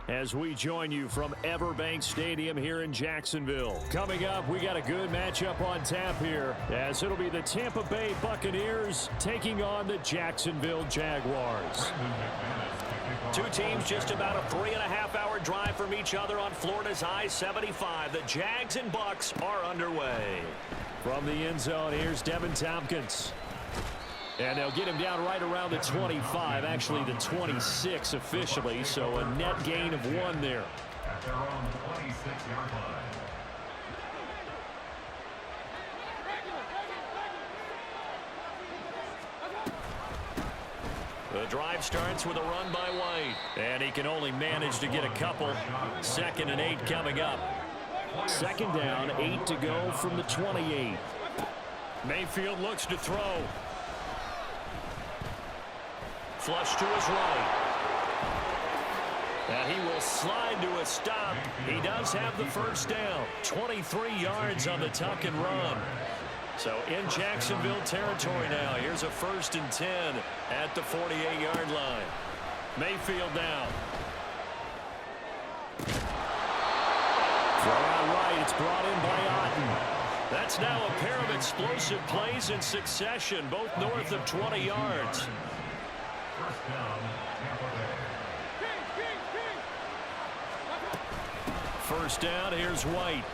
as we join you from Everbank Stadium here in Jacksonville. Coming up, we got a good matchup on tap here, as it'll be the Tampa Bay Buccaneers taking on the Jacksonville Jaguars. Two teams just about a 3.5-hour drive from each other on Florida's I-75. The Jags and Bucks are underway. From the end zone, here's Devin Tompkins. And they'll get him down right around the 25, actually the 26 officially, so a net gain of 1 there. At their own 26-yard line. The drive starts with a run by White. And he can only manage to get a couple. 2nd and 8 coming up. 2nd down, 8 to go from the 28. Mayfield looks to throw. Flush to his right. And he will slide to a stop. He does have the first down. 23 yards on the tuck and run. So in Jacksonville territory now. Here's a 1st and 10 at the 48-yard line. Mayfield now. Throw out right. It's brought in by Otten. That's now a pair of explosive plays in succession, both north of 20 yards. First down, Tampa Bay. First down, here's White.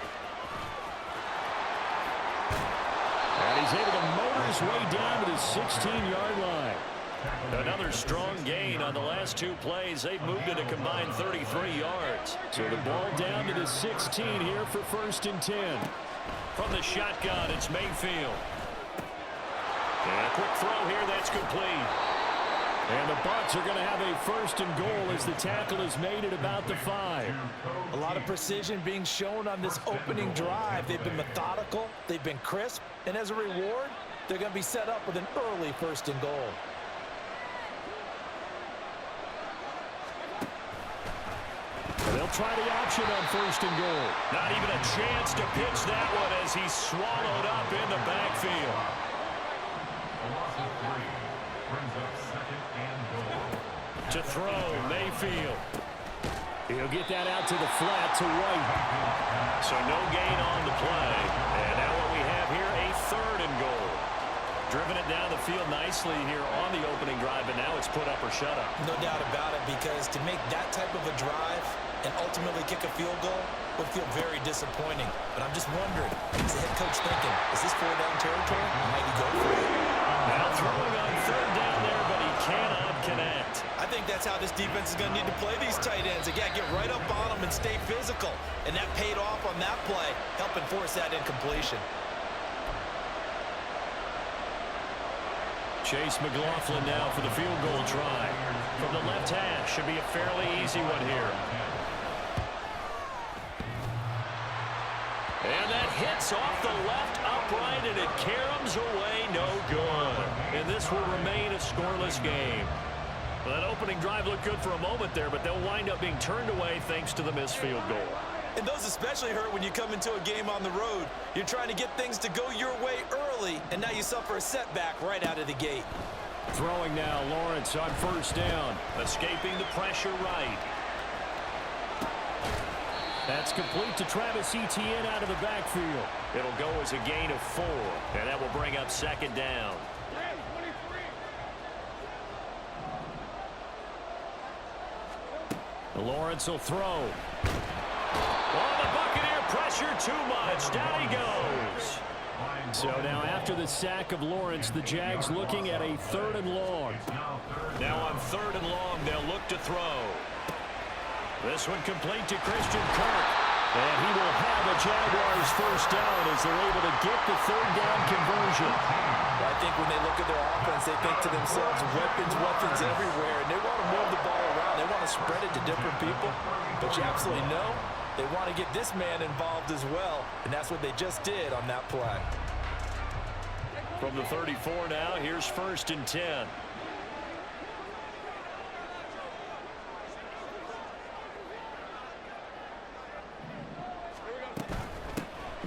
And he's able to motor his way down to the 16-yard line. Another strong gain on the last 2 plays. They've moved it a combined 33 yards. So the ball down to the 16 here for 1st and 10. From the shotgun, it's Mayfield. And a quick throw here, that's complete. And the Bucs are going to have a 1st and goal as the tackle is made at about the 5. A lot of precision being shown on this opening drive. They've been methodical, they've been crisp, and as a reward, they're going to be set up with an early 1st and goal. They'll try the option on 1st and goal. Not even a chance to pitch that one as he's swallowed up in the backfield. A loss of 3 brings up 2nd and goal. To throw, Mayfield. He'll get that out to the flat to White. So no gain on the play. And now what we have here, a 3rd and goal. Driven it down the field nicely here on the opening drive, but now it's put up or shut up. No doubt about it, because to make that type of a drive and ultimately kick a field goal would feel very disappointing. But I'm just wondering, is the head coach thinking, is this 4-down territory? Might he go for it? Now throwing on 3rd down there, but he cannot connect. I think that's how this defense is going to need to play these tight ends. Again, get right up on them and stay physical. And that paid off on that play, helping force that incompletion. Chase McLaughlin now for the field goal try. From the left hash, should be a fairly easy one here. And that hits off the left upright, and it caroms away, no good. And this will remain a scoreless game. Well, that opening drive looked good for a moment there, but they'll wind up being turned away thanks to the missed field goal. And those especially hurt when you come into a game on the road. You're trying to get things to go your way early, and now you suffer a setback right out of the gate. Throwing now, Lawrence on 1st down. Escaping the pressure right. That's complete to Travis Etienne out of the backfield. It'll go as a gain of 4, and that will bring up 2nd down. Lawrence will throw. Oh, the Buccaneer pressure too much. Down he goes. So now after the sack of Lawrence, the Jags looking at a 3rd and long. Now on 3rd and long, they'll look to throw. This one complete to Christian Kirk. And he will have a Jaguars 1st down as they're able to get the 3rd down conversion. I think when they look at their offense, they think to themselves, weapons everywhere, and they want to move the ball around. They want to spread it to different people. But you absolutely know they want to get this man involved as well, and that's what they just did on that play. From the 34 now, here's 1st and 10.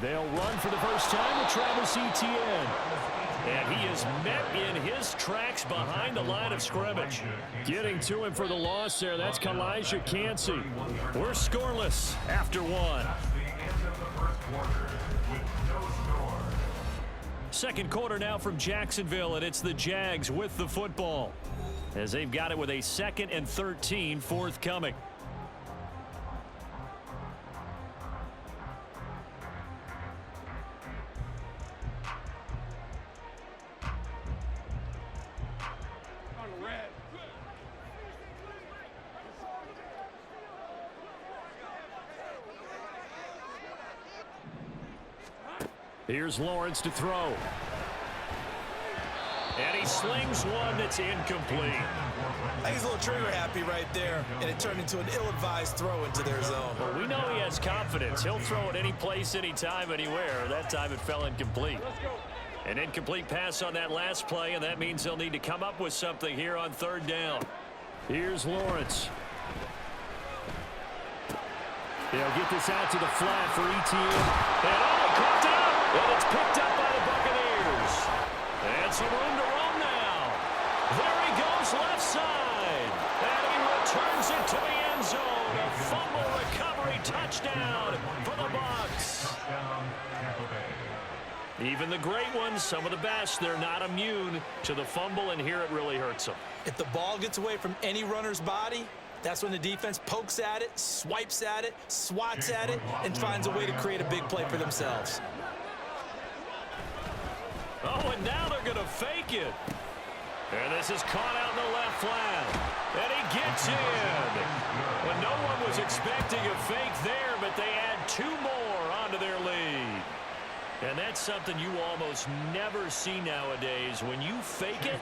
They'll run for the first time with Travis Etienne. And he is met in his tracks behind the line of scrimmage. Getting to him for the loss there. That's Kalijah Cansey. We're scoreless after one. Second quarter now from Jacksonville, and it's the Jags with the football as they've got it with a 2nd and 13 forthcoming. Here's Lawrence to throw. And he slings one that's incomplete. I think he's a little trigger happy right there, and it turned into an ill-advised throw into their zone. Well, we know he has confidence. He'll throw it any place, anytime, anywhere. That time it fell incomplete. An incomplete pass on that last play, and that means they'll need to come up with something here on 3rd down. Here's Lawrence. They'll get this out to the flat for ETN. And caught out. And it's picked up by the Buccaneers. And some room to run now. There he goes left side. And he returns it to the end zone. A fumble recovery touchdown for the Bucs. Even the great ones, some of the best, they're not immune to the fumble, and here it really hurts them. If the ball gets away from any runner's body, that's when the defense pokes at it, swipes at it, swats at it, and finds a way to create a big play for themselves. Oh, and now they're going to fake it. And this is caught out in the left flat. And he gets in. Well, no one was expecting a fake there, but they add 2 more onto their lead. And that's something you almost never see nowadays. When you fake it,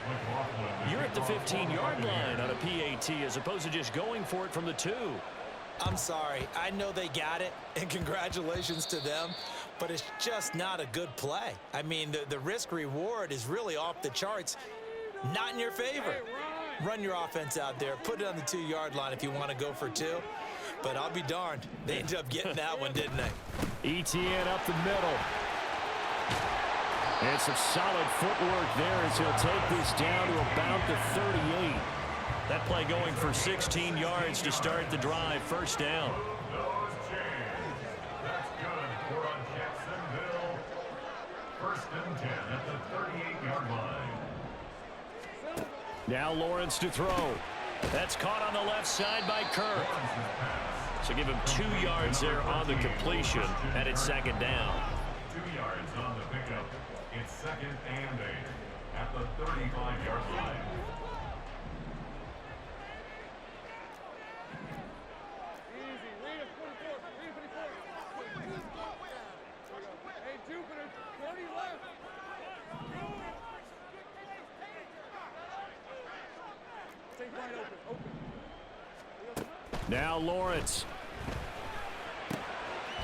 you're at the 15-yard line on a PAT as opposed to just going for it from the 2. I'm sorry. I know they got it, and congratulations to them, but it's just not a good play. I mean, the risk-reward is really off the charts, not in your favor. Run your offense out there. Put it on the 2-yard line if you want to go for 2. But I'll be darned. They ended up getting that one, didn't they? ETN up the middle. And some solid footwork there as he'll take this down to about the 38. That play going for 16 yards to start the drive. 1st down. That's good for a Jacksonville. 1st and 10 at the 38-yard line. Now Lawrence to throw. That's caught on the left side by Kirk. So give him 2 yards there on the completion, and it's 2nd down. 2 yards on the pickup. It's 2nd and 8 at the 35-yard line. Now Lawrence.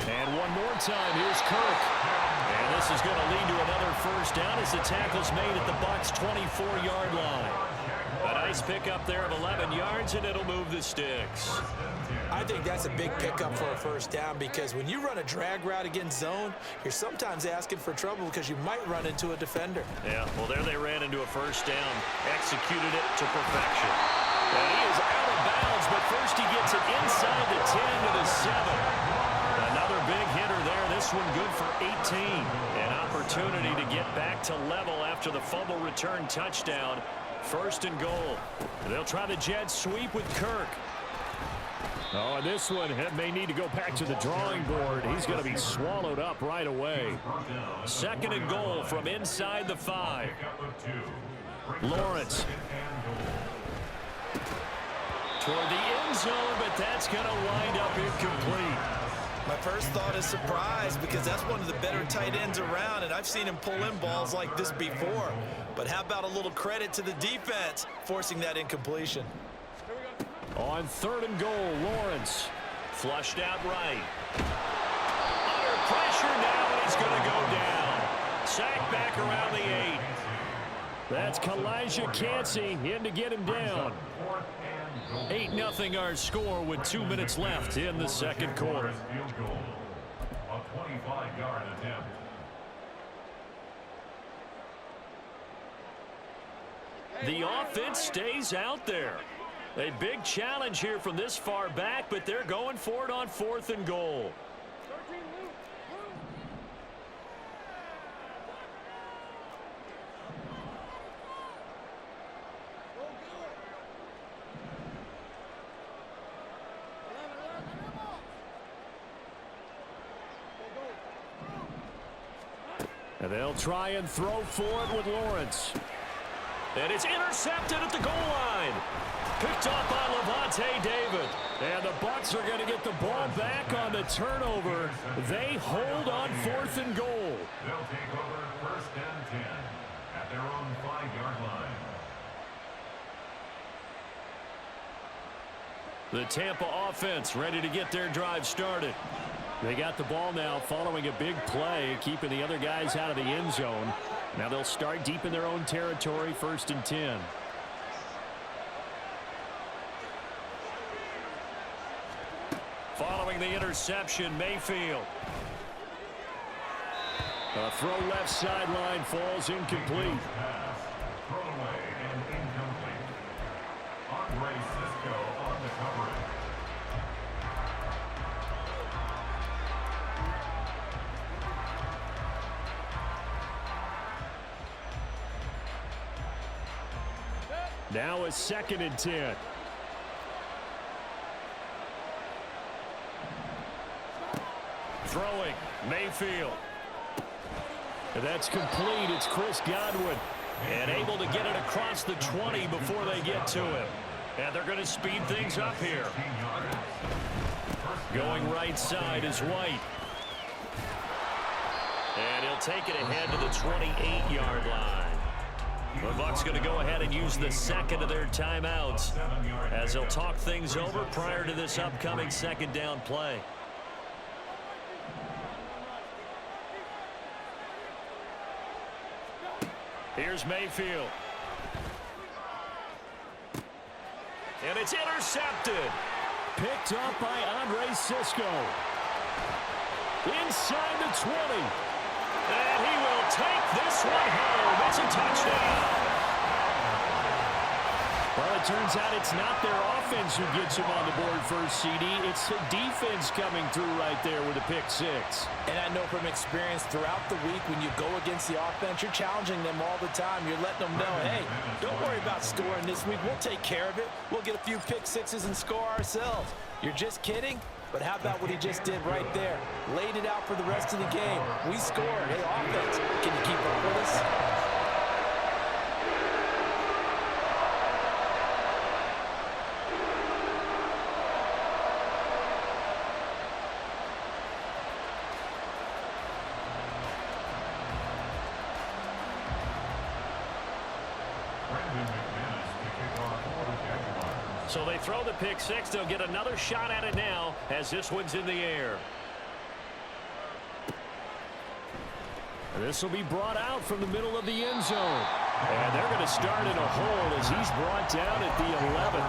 And one more time, here's Kirk. And this is going to lead to another 1st down as the tackle's made at the Bucs' 24-yard line. A nice pickup there of 11 yards, and it'll move the sticks. I think that's a big pickup for a 1st down because when you run a drag route against zone, you're sometimes asking for trouble because you might run into a defender. Yeah, well, there they ran into a 1st down, executed it to perfection. And he is out of bounds, but first he gets it inside the 10 to the 7. Another big hitter there. This one good for 18. An opportunity to get back to level after the fumble return touchdown. 1st and goal. They'll try the jet sweep with Kirk. Oh, and this one may need to go back to the drawing board. He's going to be swallowed up right away. 2nd and goal from inside the 5. Lawrence. Toward the end zone, but that's going to wind up incomplete. My first thought is surprise because that's one of the better tight ends around, and I've seen him pull in balls like this before. But how about a little credit to the defense forcing that incompletion? On 3rd and goal, Lawrence. Flushed out right. Under pressure now, and he's going to go down. Sacked back around the 8. That's Kalijah Cansey in to get him down. 8-0 our score with 2 minutes left in the 2nd quarter. A 25-yard attempt. The offense stays out there. A big challenge here from this far back, but they're going for it on 4th and goal. And they'll try and throw for it with Lawrence. And it's intercepted at the goal line. Picked off by Levante David. And the Bucs are going to get the ball back on the turnover. They hold on 4th and goal. They'll take over 1st and 10 at their own 5-yard line. The Tampa offense ready to get their drive started. They got the ball now following a big play, keeping the other guys out of the end zone. Now they'll start deep in their own territory, 1st and 10. Following the interception, Mayfield. A throw left sideline falls incomplete. Pass, thrown away and incomplete. Andre Cisco on the coverage. Now a 2nd and 10. Throwing, Mayfield. And that's complete. It's Chris Godwin. And able to get it across the 20 before they get to him. And they're going to speed things up here. Going right side is White. And he'll take it ahead to the 28-yard line. The Bucs going to go ahead and use the 2nd of their timeouts as they'll talk things over prior to this upcoming 2nd down play. Here's Mayfield. And it's intercepted. Picked up by Andre Cisco. Inside the 20. And he will take this one home. It's a touchdown. Well, it turns out it's not their offense who gets him on the board first, CD. It's the defense coming through right there with a pick 6. And I know from experience throughout the week when you go against the offense, you're challenging them all the time. You're letting them know, hey, don't worry about scoring this week. We'll take care of it. We'll get a few pick 6s and score ourselves. You're just kidding? But how about what he just did right there? Laid it out for the rest of the game. We scored. Hey, offense, can you keep up with us? So they throw the pick 6. They'll get another shot at it now as this one's in the air. And this will be brought out from the middle of the end zone. And they're going to start in a hole as he's brought down at the 11.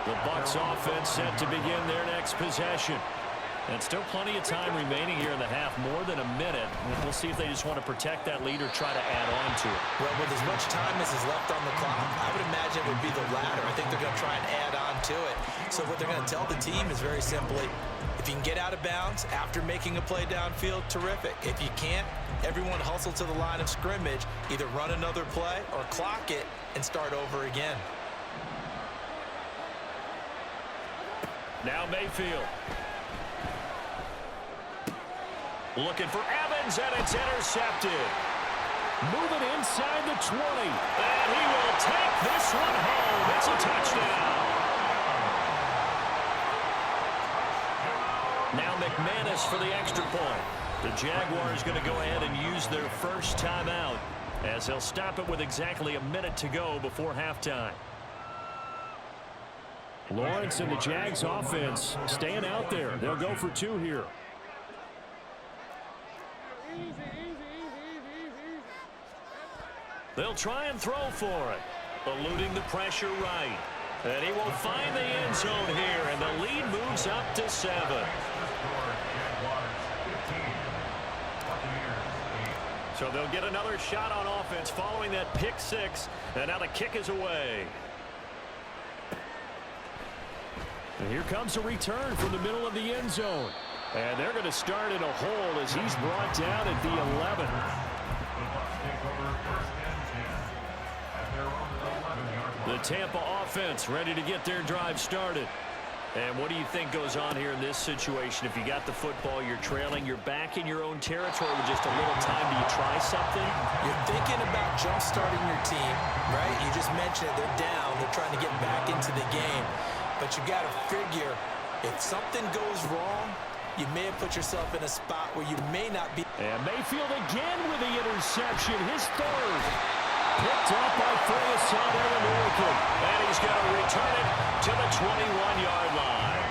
The Bucs offense set to begin their next possession. And still plenty of time remaining here in the half, more than a minute. We'll see if they just want to protect that lead or try to add on to it. Well, with as much time as is left on the clock, I would imagine it would be the latter. I think they're going to try and add on to it. So what they're going to tell the team is very simply, if you can get out of bounds after making a play downfield, terrific. If you can't, everyone hustle to the line of scrimmage, either run another play or clock it and start over again. Now Mayfield. Looking for Evans, and it's intercepted. Moving inside the 20. And he will take this one home. It's a touchdown. Now McManus for the extra point. The Jaguars going to go ahead and use their first timeout as they'll stop it with exactly a minute to go before halftime. Lawrence and the Jags offense staying out there. They'll go for 2 here. They'll try and throw for it. Eluding the pressure right. And he will find the end zone here, and the lead moves up to 7. So they'll get another shot on offense following that pick six. And now the kick is away. And here comes a return from the middle of the end zone. And they're going to start in a hole as he's brought down at the 11. The Tampa offense ready to get their drive started. And what do you think goes on here in this situation? If you got the football, you're trailing, you're back in your own territory with just a little time. Do you try something? You're thinking about jump-starting your team, right? You just mentioned it. They're down. They're trying to get back into the game. But you got to figure, if something goes wrong, you may have put yourself in a spot where you may not be. And Mayfield again with the interception, his third. Picked up by Fayasano and Orkin. And he's going to return it to the 21-yard line.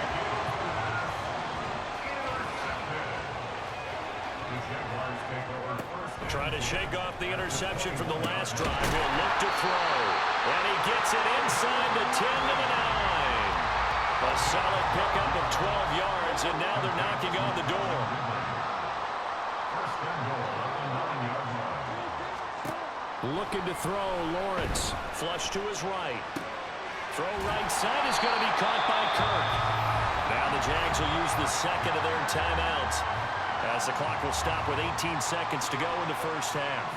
Trying to shake off the interception from the last drive. He'll look to throw. And he gets it inside the 10 to the 9. A solid pickup of 12 yards, and now they're knocking on the door. Looking to throw, Lawrence. Flush to his right. Throw right side is going to be caught by Kirk. Now the Jags will use the second of their timeouts as the clock will stop with 18 seconds to go in the first half.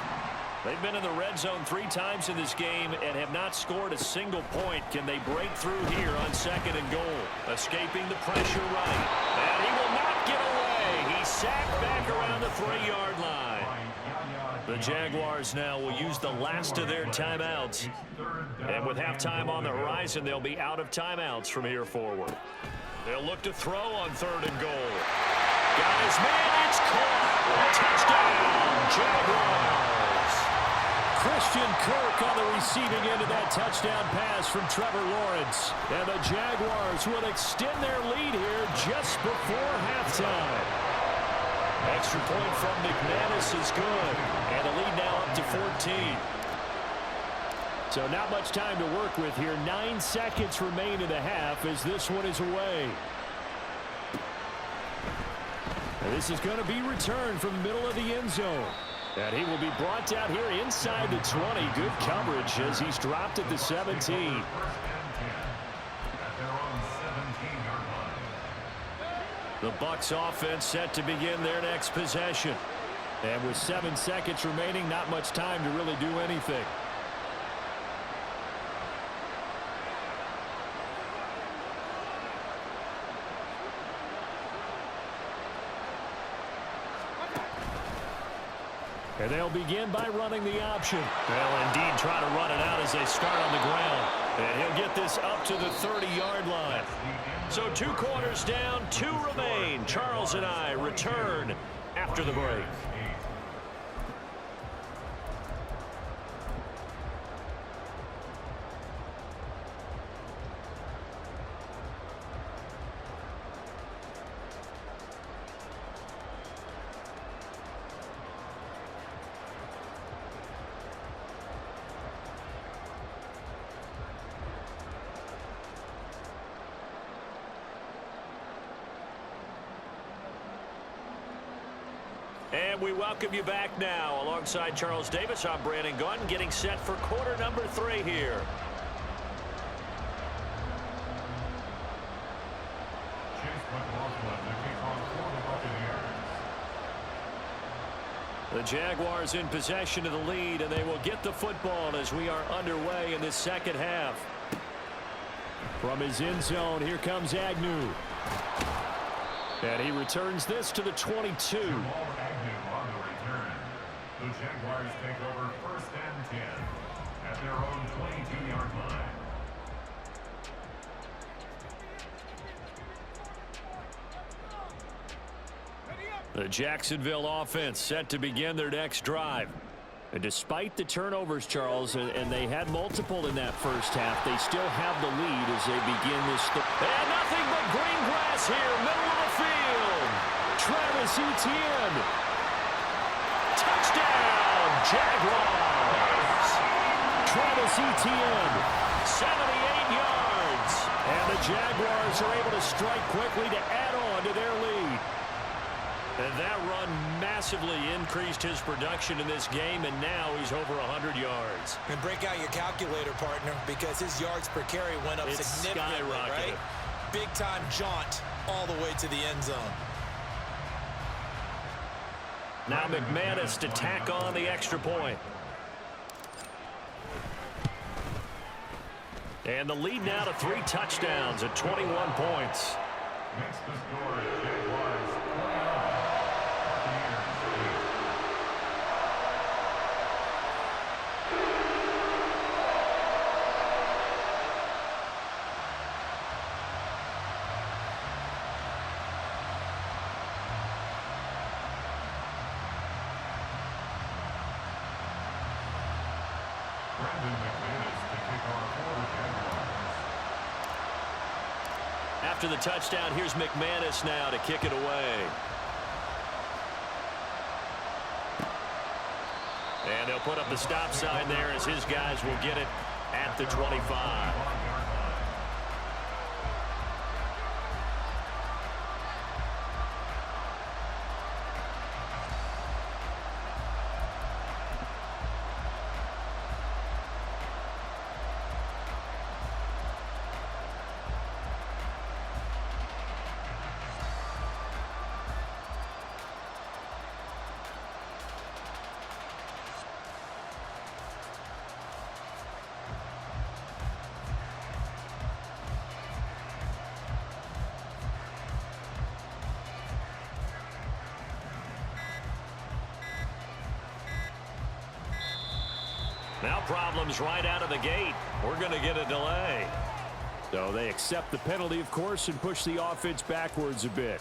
They've been in the red zone 3 times in this game and have not scored a single point. Can they break through here on second and goal? Escaping the pressure right. And he will not get away. He's sacked back around the 3-yard line. The Jaguars now will use the last of their timeouts. And with halftime on the horizon, they'll be out of timeouts from here forward. They'll look to throw on 3rd and goal. Got his man. It's caught. Touchdown, Jaguars. Christian Kirk on the receiving end of that touchdown pass from Trevor Lawrence. And the Jaguars will extend their lead here just before halftime. Extra point from McManus is good. And the lead now up to 14. So not much time to work with here. 9 seconds remain in the half as this one is away. And this is going to be returned from the middle of the end zone. And he will be brought down here inside the 20. Good coverage as he's dropped at the 17. The Bucs offense set to begin their next possession. And with 7 seconds remaining, not much time to really do anything. And they'll begin by running the option. They'll indeed try to run it out as they start on the ground. And he'll get this up to the 30-yard line. So 2 quarters down, 2 remain. Charles and I return after the break. And we welcome you back now. Alongside Charles Davis, I'm Brandon Gunn, getting set for quarter number 3 here. The Jaguars in possession of the lead, and they will get the football as we are underway in this second half. From his end zone, here comes Agnew. And he returns this to the 22. The Jaguars take over 1st and 10 at their own 22-yard line. The Jacksonville offense set to begin their next drive. And despite the turnovers, Charles, and they had multiple in that first half, they still have the lead as they begin this. And nothing but green grass here, middle of the field. Travis Etienne. Touchdown, Jaguars. Travis Etienne. 78 yards. And the Jaguars are able to strike quickly to add on to their lead. And that run massively increased his production in this game, and now he's over 100 yards. And break out your calculator, partner, because his yards per carry went up significantly, right? Big-time jaunt all the way to the end zone. Now McManus to tack on the extra point. And the lead now to 3 touchdowns at 21 points. Makes the score Jaguars 29. After the touchdown, here's McManus now to kick it away. And they'll put up the stop sign there as his guys will get it at the 25. Now problems right out of the gate. We're going to get a delay. So they accept the penalty, of course, and push the offense backwards a bit.